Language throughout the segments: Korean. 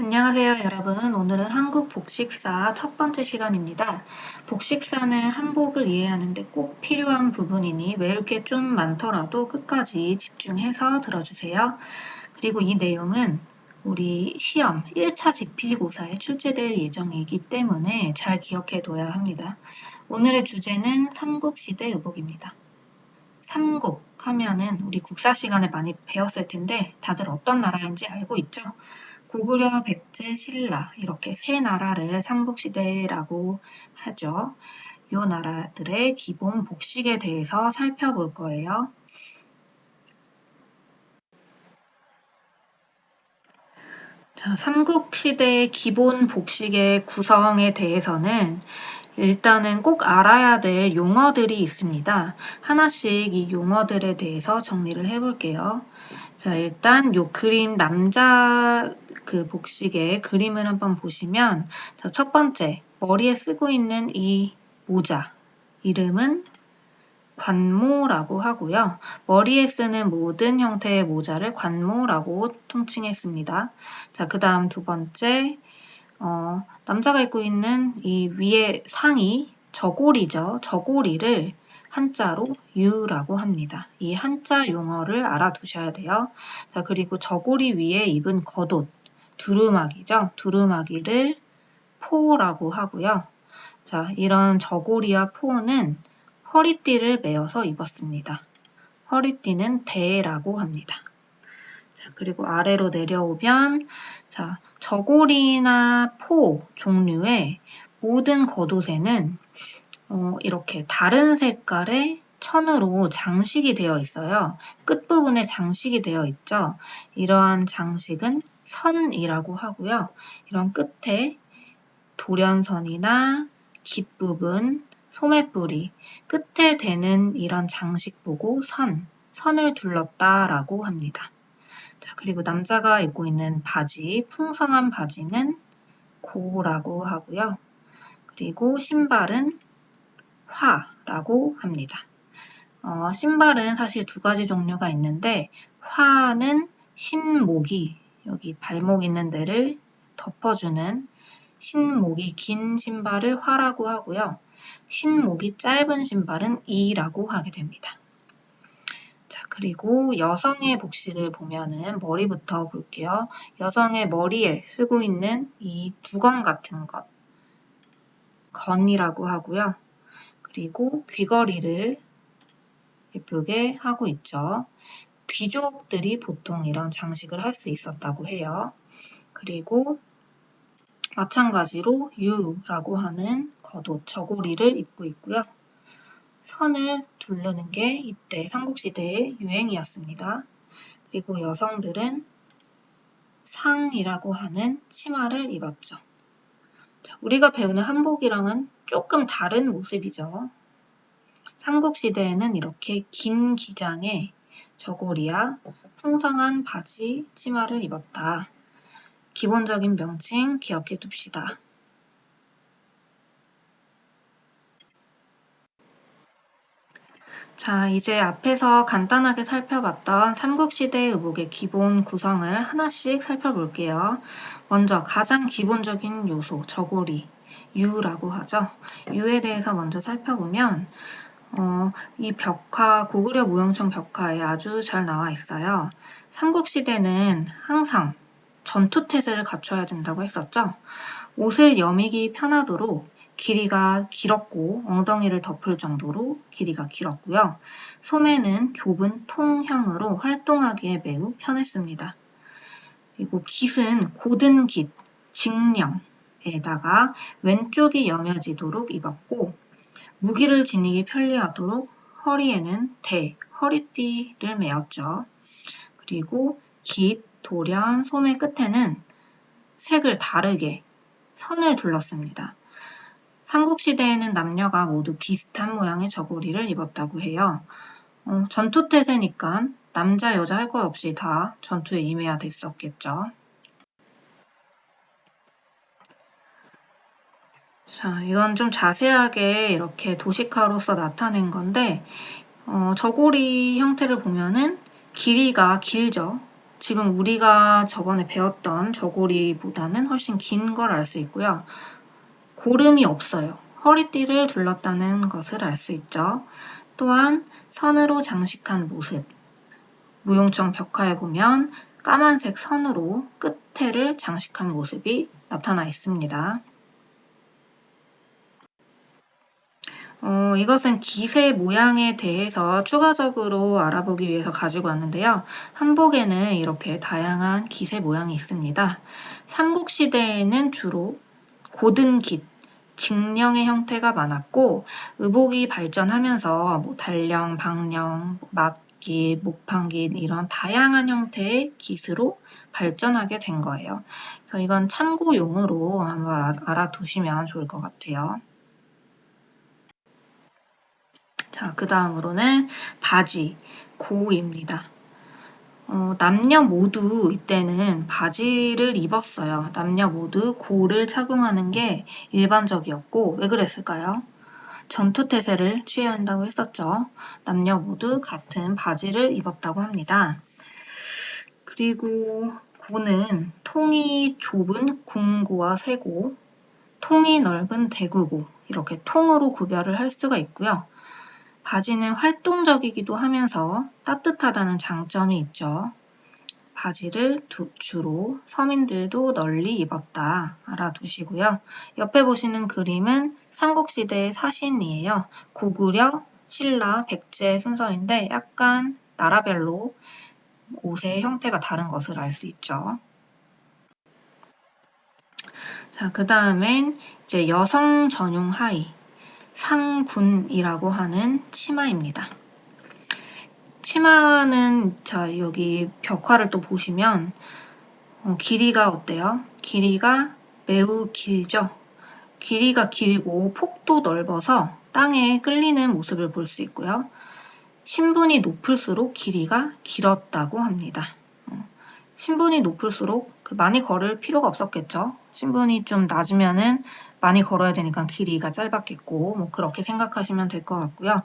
안녕하세요, 여러분. 오늘은 한국 복식사 첫 번째 시간입니다. 복식사는 한복을 이해하는 데 꼭 필요한 부분이니 외울 게 좀 많더라도 끝까지 집중해서 들어주세요. 그리고 이 내용은 우리 시험 1차 지필고사에 출제될 예정이기 때문에 잘 기억해둬야 합니다. 오늘의 주제는 삼국시대 의복입니다. 삼국 하면은 우리 국사 시간에 많이 배웠을 텐데 다들 어떤 나라인지 알고 있죠? 고구려, 백제, 신라 이렇게 세 나라를 삼국시대라고 하죠. 이 나라들의 기본 복식에 대해서 살펴볼 거예요. 자, 삼국시대의 기본 복식의 구성에 대해서는 일단은 꼭 알아야 될 용어들이 있습니다. 하나씩 이 용어들에 대해서 정리를 해볼게요. 자, 일단 요 그림 남자 복식의 그림을 한번 보시면 자, 첫 번째 머리에 쓰고 있는 이 모자 이름은 관모라고 하고요. 머리에 쓰는 모든 형태의 모자를 관모라고 통칭했습니다. 자, 그 다음 두 번째 남자가 입고 있는 이 위에 상의 저고리죠. 저고리를 한자로 유라고 합니다. 이 한자 용어를 알아두셔야 돼요. 자, 그리고 저고리 위에 입은 겉옷, 두루마기죠. 두루마기를 포라고 하고요. 자, 이런 저고리와 포는 허리띠를 메어서 입었습니다. 허리띠는 대라고 합니다. 자, 그리고 아래로 내려오면 자, 저고리나 포 종류의 모든 겉옷에는 이렇게 다른 색깔의 천으로 장식이 되어 있어요. 끝부분에 장식이 되어 있죠. 이러한 장식은 선이라고 하고요. 이런 끝에 돌연선이나 깃부분, 소매뿌리, 끝에 대는 이런 장식 보고 선을 둘렀다라고 합니다. 자, 그리고 남자가 입고 있는 바지, 풍성한 바지는 고라고 하고요. 그리고 신발은 화라고 합니다. 신발은 사실 두 가지 종류가 있는데 화는 신목이 여기 발목 있는 데를 덮어주는 신목이 긴 신발을 화라고 하고요. 신목이 짧은 신발은 이라고 하게 됩니다. 자, 그리고 여성의 복식을 보면은 머리부터 볼게요. 여성의 머리에 쓰고 있는 이 두건 같은 것, 건이라고 하고요. 그리고 귀걸이를 예쁘게 하고 있죠. 귀족들이 보통 이런 장식을 할 수 있었다고 해요. 그리고 마찬가지로 유라고 하는 겉옷, 저고리를 입고 있고요. 선을 두르는 게 이때 삼국시대의 유행이었습니다. 그리고 여성들은 상이라고 하는 치마를 입었죠. 자, 우리가 배우는 한복이랑은 조금 다른 모습이죠. 삼국시대에는 이렇게 긴 기장의 저고리와 풍성한 바지, 치마를 입었다. 기본적인 명칭 기억해 둡시다. 자, 이제 앞에서 간단하게 살펴봤던 삼국시대 의복의 기본 구성을 하나씩 살펴볼게요. 먼저 가장 기본적인 요소, 저고리, 유라고 하죠. 유에 대해서 먼저 살펴보면 이 벽화, 고구려 무용청 벽화에 아주 잘 나와 있어요. 삼국시대는 항상 전투태세를 갖춰야 된다고 했었죠. 옷을 여미기 편하도록 길이가 길었고 엉덩이를 덮을 정도로 길이가 길었고요. 소매는 좁은 통형으로 활동하기에 매우 편했습니다. 그리고 깃은 고든 깃, 직령에다가 왼쪽이 여며지도록 입었고 무기를 지니기 편리하도록 허리에는 허리띠를 메었죠. 그리고 깃, 돌연, 소매 끝에는 색을 다르게 선을 둘렀습니다. 삼국시대에는 남녀가 모두 비슷한 모양의 저고리를 입었다고 해요. 전투태세니까 남자, 여자 할 것 없이 다 전투에 임해야 됐었겠죠. 자, 이건 좀 자세하게 이렇게 도식화로서 나타낸 건데 저고리 형태를 보면은 길이가 길죠. 지금 우리가 저번에 배웠던 저고리보다는 훨씬 긴 걸 알 수 있고요. 고름이 없어요. 허리띠를 둘렀다는 것을 알 수 있죠. 또한 선으로 장식한 모습. 무용청 벽화에 보면 까만색 선으로 끝에를 장식한 모습이 나타나 있습니다. 이것은 기세 모양에 대해서 추가적으로 알아보기 위해서 가지고 왔는데요. 한복에는 이렇게 다양한 기세 모양이 있습니다. 삼국시대에는 주로 고든 깃, 직령의 형태가 많았고 의복이 발전하면서 단령, 방령, 막깃, 목판깃 이런 다양한 형태의 깃으로 발전하게 된 거예요. 그래서 이건 참고용으로 한번 알아두시면 좋을 것 같아요. 자, 그 다음으로는 바지, 고입니다. 남녀 모두 이때는 바지를 입었어요. 남녀 모두 고를 착용하는 게 일반적이었고, 왜 그랬을까요? 전투태세를 취해야 한다고 했었죠. 남녀 모두 같은 바지를 입었다고 합니다. 그리고 고는 통이 좁은 궁고와 쇠고, 통이 넓은 대구고, 이렇게 통으로 구별을 할 수가 있고요. 바지는 활동적이기도 하면서 따뜻하다는 장점이 있죠. 바지를 주로 서민들도 널리 입었다 알아두시고요. 옆에 보시는 그림은 삼국시대의 사신이에요. 고구려, 신라, 백제 순서인데 약간 나라별로 옷의 형태가 다른 것을 알 수 있죠. 자, 그 다음엔 이제 여성 전용 하의, 상군이라고 하는 치마입니다. 치마는 자 여기 벽화를 또 보시면 길이가 어때요? 길이가 매우 길죠? 길이가 길고 폭도 넓어서 땅에 끌리는 모습을 볼 수 있고요. 신분이 높을수록 길이가 길었다고 합니다. 신분이 높을수록 많이 걸을 필요가 없었겠죠? 신분이 좀 낮으면은 많이 걸어야 되니까 길이가 짧았겠고 뭐 그렇게 생각하시면 될 것 같고요.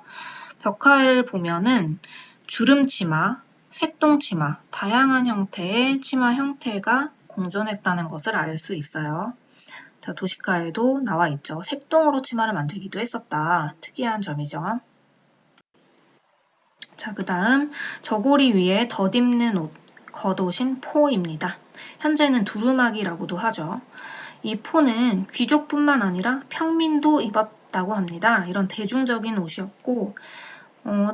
벽화를 보면은 주름치마, 색동치마, 다양한 형태의 치마 형태가 공존했다는 것을 알 수 있어요. 자, 도시가에도 나와 있죠. 색동으로 치마를 만들기도 했었다. 특이한 점이죠. 자, 그 다음 저고리 위에 덧입는 옷, 겉옷인 포입니다. 현재는 두루마기라고도 하죠. 이 포는 귀족뿐만 아니라 평민도 입었다고 합니다. 이런 대중적인 옷이었고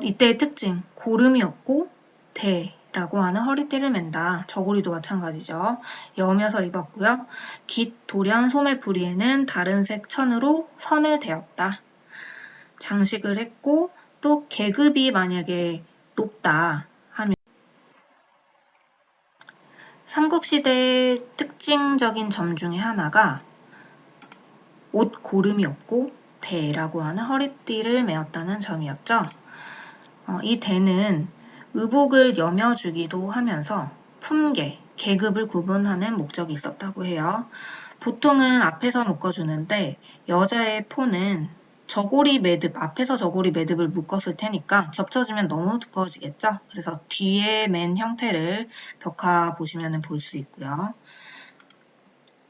이때의 특징, 고름이 없고 대라고 하는 허리띠를 맨다. 저고리도 마찬가지죠. 여며서 입었고요. 깃, 도량, 소매 부리에는 다른 색 천으로 선을 대었다. 장식을 했고 또 계급이 만약에 높다 하면 삼국시대의 특징적인 점 중에 하나가 옷 고름이 없고 대라고 하는 허리띠를 메었다는 점이었죠. 이 대는 의복을 여며주기도 하면서 품계, 계급을 구분하는 목적이 있었다고 해요. 보통은 앞에서 묶어주는데 여자의 포는 저고리 매듭, 앞에서 저고리 매듭을 묶었을 테니까 겹쳐지면 너무 두꺼워지겠죠? 그래서 뒤에 맨 형태를 벽화 보시면 볼 수 있고요.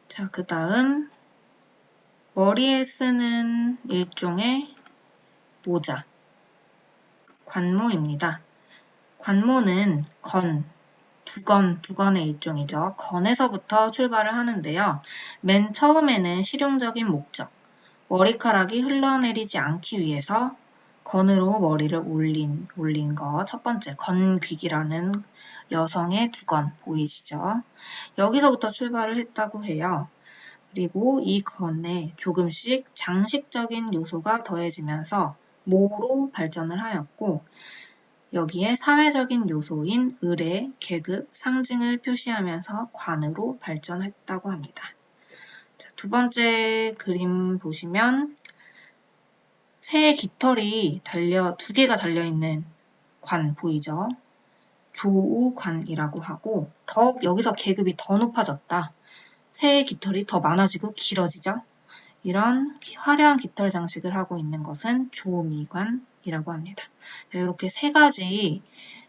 자, 그 다음 머리에 쓰는 일종의 모자, 관모입니다. 관모는 두건의 일종이죠. 건에서부터 출발을 하는데요. 맨 처음에는 실용적인 목적, 머리카락이 흘러내리지 않기 위해서 건으로 머리를 올린 거 첫 번째, 건귀기라는 여성의 두건 보이시죠? 여기서부터 출발을 했다고 해요. 그리고 이 건에 조금씩 장식적인 요소가 더해지면서 모로 발전을 하였고 여기에 사회적인 요소인 의례, 계급, 상징을 표시하면서 관으로 발전했다고 합니다. 자, 두 번째 그림 보시면 새의 깃털이 두 개가 달려있는 관 보이죠? 조우관이라고 하고 더욱 여기서 계급이 더 높아졌다. 새의 깃털이 더 많아지고 길어지죠? 이런 화려한 깃털 장식을 하고 있는 것은 조미관이라고 합니다. 이렇게 세 가지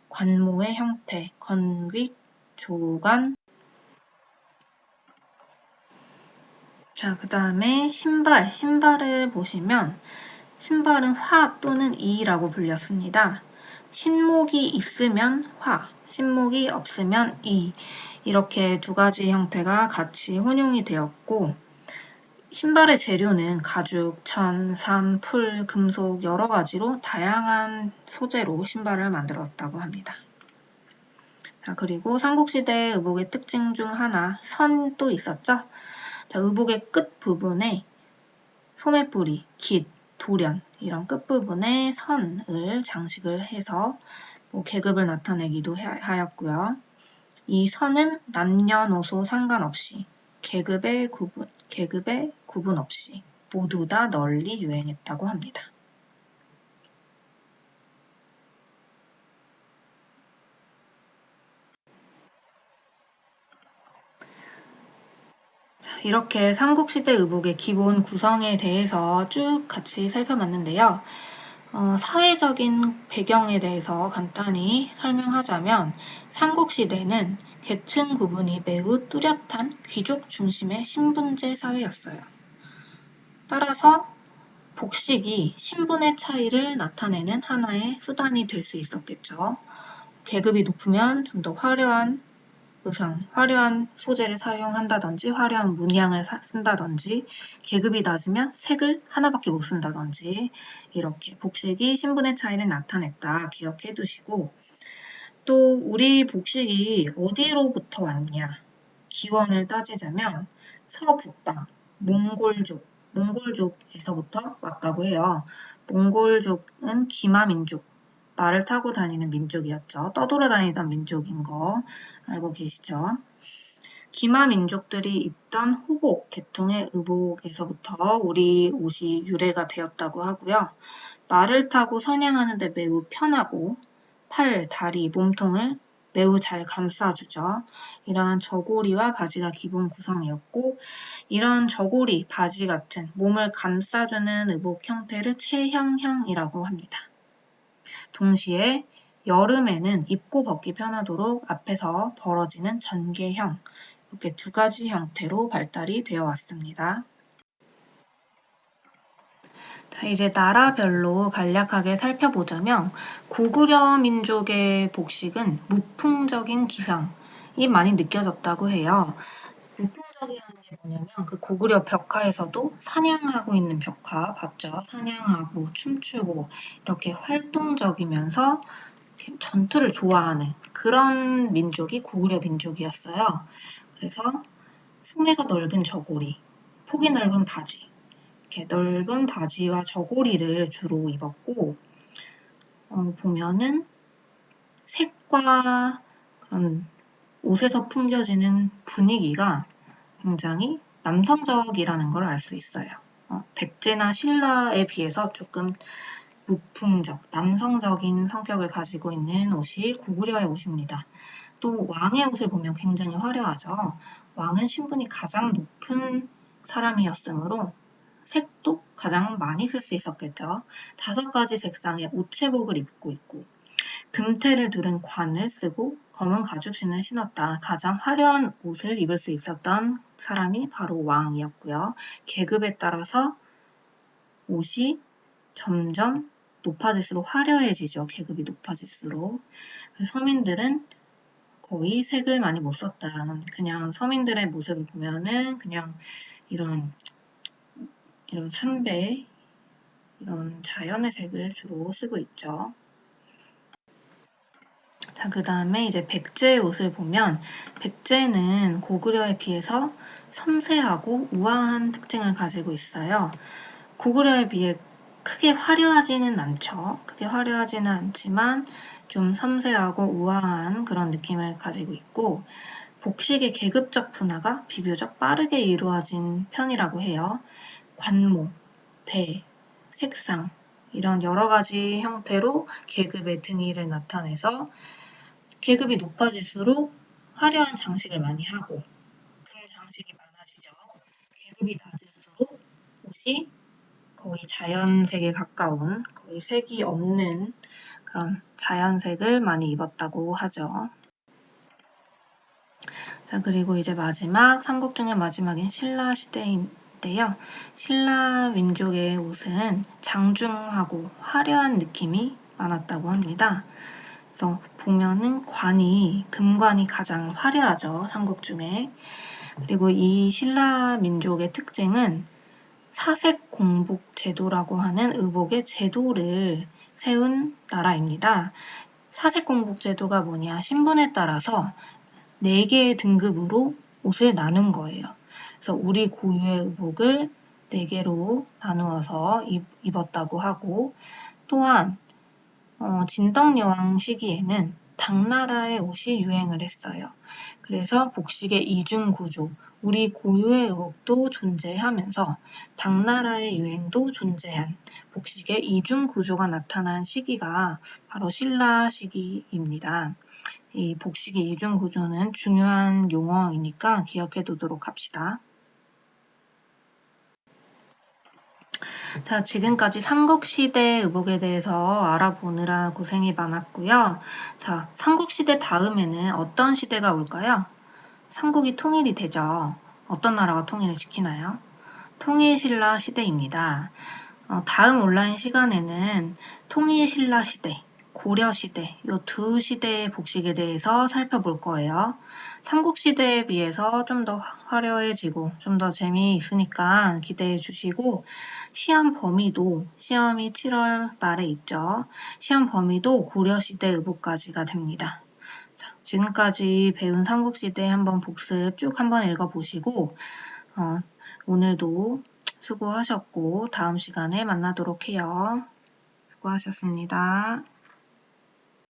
관모의 형태, 건귀, 조간. 자, 그 다음에 신발을 보시면 신발은 화 또는 이라고 불렸습니다. 신목이 있으면 화, 신목이 없으면 이, 이렇게 두 가지 형태가 같이 혼용이 되었고, 신발의 재료는 가죽, 천, 삼, 풀, 금속 여러 가지로 다양한 소재로 신발을 만들었다고 합니다. 자, 그리고 삼국시대 의복의 특징 중 하나, 선도 있었죠? 자, 의복의 끝 부분에 소매뿌리, 깃, 돌연 이런 끝부분에 선을 장식을 해서 계급을 나타내기도 하였고요. 이 선은 남녀노소 상관없이 계급의 구분 없이 모두 다 널리 유행했다고 합니다. 자, 이렇게 삼국시대 의복의 기본 구성에 대해서 쭉 같이 살펴봤는데요. 사회적인 배경에 대해서 간단히 설명하자면 삼국시대는 계층 구분이 매우 뚜렷한 귀족 중심의 신분제 사회였어요. 따라서 복식이 신분의 차이를 나타내는 하나의 수단이 될 수 있었겠죠. 계급이 높으면 좀 더 화려한 의상, 화려한 소재를 사용한다든지 화려한 문양을 쓴다든지 계급이 낮으면 색을 하나밖에 못 쓴다든지 이렇게 복식이 신분의 차이를 나타냈다 기억해 두시고 또 우리 복식이 어디로부터 왔냐 기원을 따지자면 서북방, 몽골족에서부터 왔다고 해요. 몽골족은 기마민족, 말을 타고 다니는 민족이었죠. 떠돌아다니던 민족인 거 알고 계시죠? 기마민족들이 입던 호복, 계통의 의복에서부터 우리 옷이 유래가 되었다고 하고요. 말을 타고 사냥하는 데 매우 편하고 팔, 다리, 몸통을 매우 잘 감싸주죠. 이러한 저고리와 바지가 기본 구성이었고 이런 저고리, 바지 같은 몸을 감싸주는 의복 형태를 체형형이라고 합니다. 동시에 여름에는 입고 벗기 편하도록 앞에서 벌어지는 전개형, 이렇게 두 가지 형태로 발달이 되어 왔습니다. 자, 이제 나라별로 간략하게 살펴보자면 고구려 민족의 복식은 무풍적인 기상이 많이 느껴졌다고 해요. 무풍적이라는 게 뭐냐면 그 고구려 벽화에서도 사냥하고 있는 벽화 봤죠? 사냥하고 춤추고 이렇게 활동적이면서 이렇게 전투를 좋아하는 그런 민족이 고구려 민족이었어요. 그래서 소매가 넓은 저고리, 폭이 넓은 바지, 이렇게 넓은 바지와 저고리를 주로 입었고 보면은 색과 그런 옷에서 풍겨지는 분위기가 굉장히 남성적이라는 걸 알 수 있어요. 백제나 신라에 비해서 조금 무풍적, 남성적인 성격을 가지고 있는 옷이 고구려의 옷입니다. 또 왕의 옷을 보면 굉장히 화려하죠. 왕은 신분이 가장 높은 사람이었으므로 색도 가장 많이 쓸 수 있었겠죠. 5가지 색상의 우체복을 입고 있고 금태를 두른 관을 쓰고 검은 가죽신을 신었다. 가장 화려한 옷을 입을 수 있었던 사람이 바로 왕이었고요. 계급에 따라서 옷이 점점 높아질수록 화려해지죠. 계급이 높아질수록. 서민들은 거의 색을 많이 못 썼다. 그냥 서민들의 모습을 보면은 그냥 이런 삼배, 이런 자연의 색을 주로 쓰고 있죠. 자, 그 다음에 이제 백제의 옷을 보면 백제는 고구려에 비해서 섬세하고 우아한 특징을 가지고 있어요. 고구려에 비해 크게 화려하지는 않죠. 크게 화려하지는 않지만 좀 섬세하고 우아한 그런 느낌을 가지고 있고 복식의 계급적 분화가 비교적 빠르게 이루어진 편이라고 해요. 관모, 대, 색상 이런 여러 가지 형태로 계급의 등위를 나타내서 계급이 높아질수록 화려한 장식을 많이 하고 그 장식이 많아지죠. 계급이 낮을수록 옷이 거의 자연색에 가까운 거의 색이 없는 그런 자연색을 많이 입었다고 하죠. 자, 그리고 이제 마지막, 삼국 중의 마지막인 신라 시대인데요. 신라 민족의 옷은 장중하고 화려한 느낌이 많았다고 합니다. 그래서 보면은 금관이 가장 화려하죠, 삼국 중에. 그리고 이 신라 민족의 특징은 사색 공복 제도라고 하는 의복의 제도를 세운 나라입니다. 사색 공복 제도가 뭐냐? 신분에 따라서 4개의 등급으로 옷을 나눈 거예요. 그래서 우리 고유의 의복을 4개로 나누어서 입었다고 하고, 또한 진덕여왕 시기에는 당나라의 옷이 유행을 했어요. 그래서 복식의 이중구조, 우리 고유의 의복도 존재하면서 당나라의 유행도 존재한 복식의 이중구조가 나타난 시기가 바로 신라 시기입니다. 이 복식의 이중구조는 중요한 용어이니까 기억해 두도록 합시다. 자, 지금까지 삼국시대 의복에 대해서 알아보느라 고생이 많았고요. 자, 삼국시대 다음에는 어떤 시대가 올까요? 삼국이 통일이 되죠. 어떤 나라가 통일을 시키나요? 통일신라 시대입니다. 다음 온라인 시간에는 통일신라 시대, 고려시대, 이 두 시대의 복식에 대해서 살펴볼 거예요. 삼국시대에 비해서 좀 더 화려해지고 좀 더 재미있으니까 기대해 주시고, 시험 범위도 시험이 7월 말에 있죠. 시험 범위도 고려시대 의복까지가 됩니다. 자, 지금까지 배운 삼국시대 한번 복습 쭉 한번 읽어보시고 오늘도 수고하셨고 다음 시간에 만나도록 해요. 수고하셨습니다.